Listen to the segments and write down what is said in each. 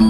You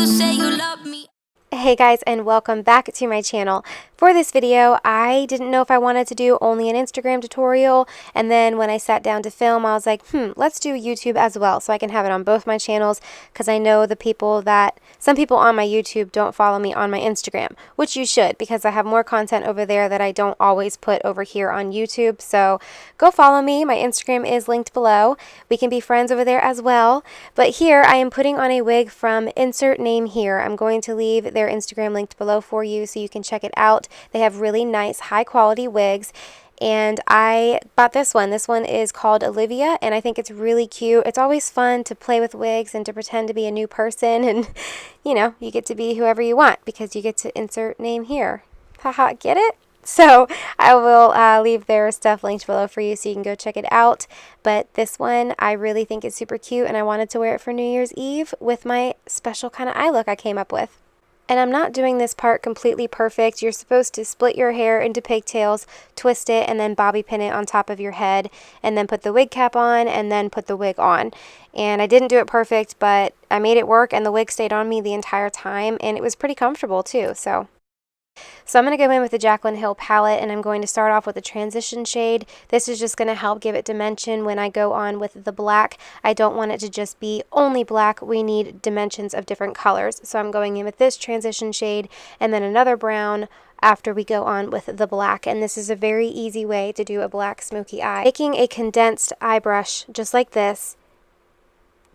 say you love me. Hey guys, and welcome back to my channel. For this video, I didn't know if I wanted to do only an Instagram tutorial, and then when I sat down to film, I was like, let's do YouTube as well, so I can have it on both my channels, because I know some people on my YouTube don't follow me on my Instagram, which you should, because I have more content over there that I don't always put over here on YouTube, so go follow me. My Instagram is linked below. We can be friends over there as well, but here I am putting on a wig from insert name here. I'm going to leave their Instagram linked below for you so you can check it out. They have really nice high quality wigs, and I bought this one. This one is called Olivia, and I think it's really cute. It's always fun to play with wigs and to pretend to be a new person, and you get to be whoever you want because you get to insert name here. Haha, get it? So I will leave their stuff linked below for you so you can go check it out. But this one I really think is super cute, and I wanted to wear it for New Year's Eve with my special kind of eye look I came up with. And I'm not doing this part completely perfect. You're supposed to split your hair into pigtails, twist it, and then bobby pin it on top of your head, and then put the wig cap on, and then put the wig on. And I didn't do it perfect, but I made it work, and the wig stayed on me the entire time, and it was pretty comfortable too, so I'm going to go in with the Jaclyn Hill palette, and I'm going to start off with a transition shade. This is just going to help give it dimension when I go on with the black. I don't want it to just be only black. We need dimensions of different colors. So I'm going in with this transition shade and then another brown after we go on with the black. And this is a very easy way to do a black smoky eye. Taking a condensed eye brush just like this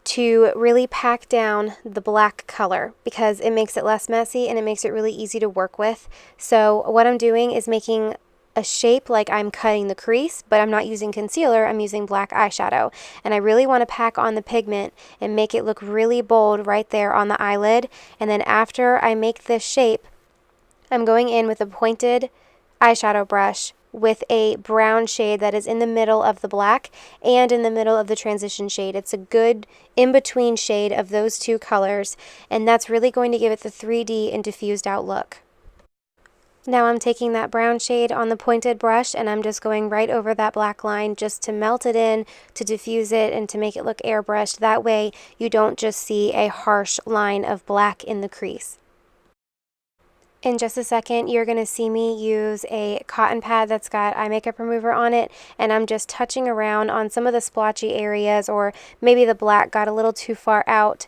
to really pack down the black color because it makes it less messy and it makes it really easy to work with. So what I'm doing is making a shape like I'm cutting the crease, but I'm not using concealer, I'm using black eyeshadow. And I really want to pack on the pigment and make it look really bold right there on the eyelid. And then after I make this shape, I'm going in with a pointed eyeshadow brush with a brown shade that is in the middle of the black and in the middle of the transition shade. It's a good in-between shade of those two colors, and that's really going to give it the 3D and diffused out look. Now I'm taking that brown shade on the pointed brush and I'm just going right over that black line just to melt it in, to diffuse it, and to make it look airbrushed. That way you don't just see a harsh line of black in the crease. In just a second, you're going to see me use a cotton pad that's got eye makeup remover on it, and I'm just touching around on some of the splotchy areas, or maybe the black got a little too far out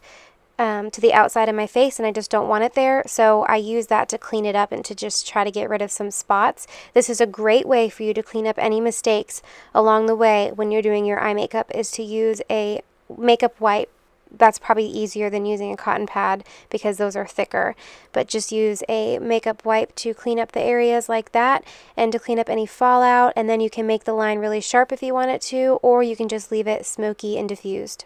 to the outside of my face and I just don't want it there, so I use that to clean it up and to just try to get rid of some spots. This is a great way for you to clean up any mistakes along the way when you're doing your eye makeup, is to use a makeup wipe. That's probably easier than using a cotton pad because those are thicker, but just use a makeup wipe to clean up the areas like that and to clean up any fallout, and then you can make the line really sharp if you want it to, or you can just leave it smoky and diffused.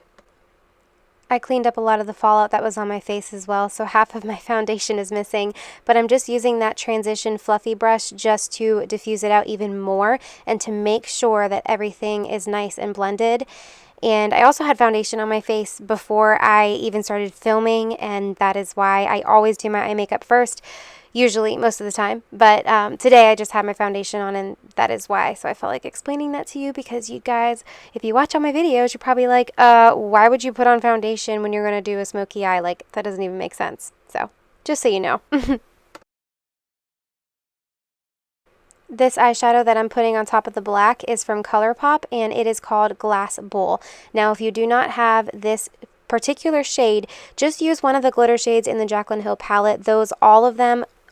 I cleaned up a lot of the fallout that was on my face as well, so half of my foundation is missing, but I'm just using that transition fluffy brush just to diffuse it out even more and to make sure that everything is nice and blended. And I also had foundation on my face before I even started filming, and that is why I always do my eye makeup first, usually, most of the time. But today I just had my foundation on, and that is why. So I felt like explaining that to you because you guys, if you watch all my videos, you're probably like, why would you put on foundation when you're going to do a smoky eye? Like, that doesn't even make sense. So, just so you know. This eyeshadow that I'm putting on top of the black is from ColourPop, and it is called Glass Bowl. Now, if you do not have this particular shade, just use one of the glitter shades in the Jaclyn Hill palette.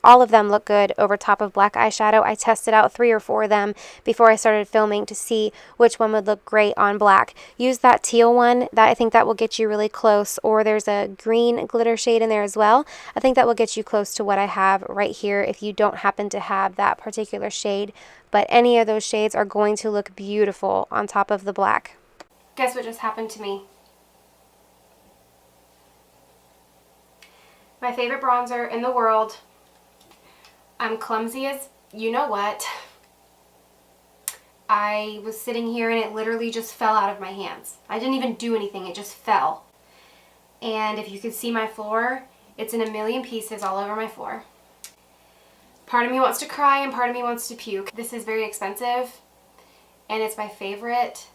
All of them look good over top of black eyeshadow. I tested out 3 or 4 of them before I started filming to see which one would look great on black. Use that teal one. I think that will get you really close, or there's a green glitter shade in there as well. I think that will get you close to what I have right here if you don't happen to have that particular shade, but any of those shades are going to look beautiful on top of the black. Guess what just happened to me? My favorite bronzer in the world. I'm clumsy as you know what. I was sitting here and it literally just fell out of my hands. I didn't even do anything, it just fell. And if you could see my floor, it's in a million pieces all over my floor. Part of me wants to cry and part of me wants to puke. This is very expensive and it's my favorite.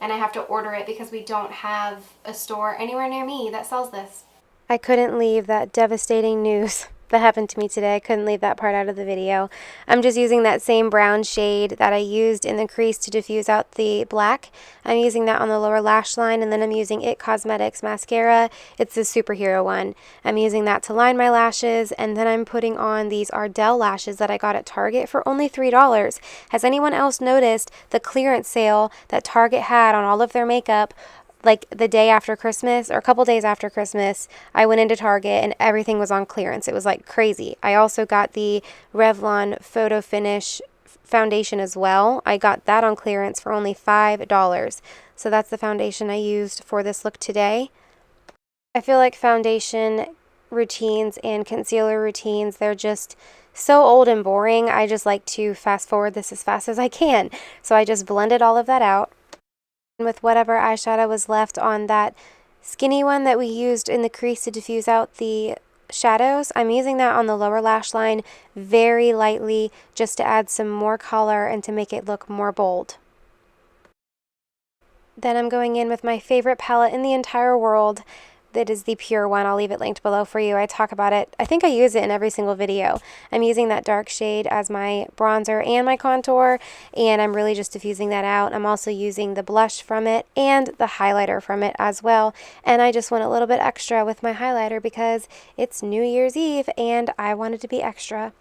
and I have to order it because we don't have a store anywhere near me that sells this. I couldn't leave that devastating news that happened to me today. I couldn't leave that part out of the video. I'm just using that same brown shade that I used in the crease to diffuse out the black. I'm using that on the lower lash line, and then I'm using IT Cosmetics mascara. It's the superhero one. I'm using that to line my lashes, and then I'm putting on these Ardell lashes that I got at Target for only $3. Has anyone else noticed the clearance sale that Target had on all of their makeup? Like the day after Christmas, or a couple days after Christmas, I went into Target and everything was on clearance. It was like crazy. I also got the Revlon Photo Finish foundation as well. I got that on clearance for only $5. So that's the foundation I used for this look today. I feel like foundation routines and concealer routines, they're just so old and boring. I just like to fast forward this as fast as I can. So I just blended all of that out with whatever eyeshadow was left on that skinny one that we used in the crease to diffuse out the shadows. I'm using that on the lower lash line very lightly just to add some more color and to make it look more bold. Then I'm going in with my favorite palette in the entire world. That is the Pure one. I'll leave it linked below for you. I talk about it. I think I use it in every single video. I'm using that dark shade as my bronzer and my contour, and I'm really just diffusing that out. I'm also using the blush from it and the highlighter from it as well. And I just went a little bit extra with my highlighter because it's New Year's Eve and I wanted to be extra.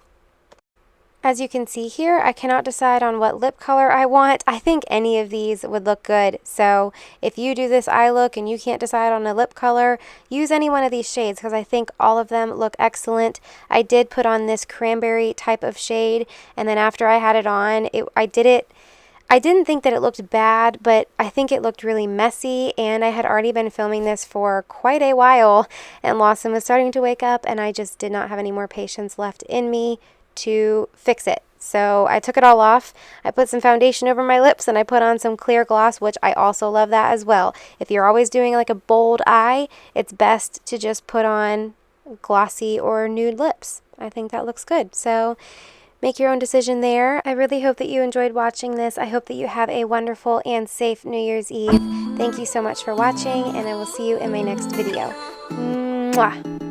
As you can see here, I cannot decide on what lip color I want. I think any of these would look good. So if you do this eye look and you can't decide on a lip color, use any one of these shades because I think all of them look excellent. I did put on this cranberry type of shade, and then after I had it on, I didn't think that it looked bad, but I think it looked really messy, and I had already been filming this for quite a while, and Lawson was starting to wake up, and I just did not have any more patience left in me to fix it. So I took it all off. I put some foundation over my lips and I put on some clear gloss, which I also love that as well. If you're always doing like a bold eye, it's best to just put on glossy or nude lips. I think that looks good. So make your own decision there. I really hope that you enjoyed watching this. I hope that you have a wonderful and safe New Year's Eve. Thank you so much for watching, and I will see you in my next video. Mwah!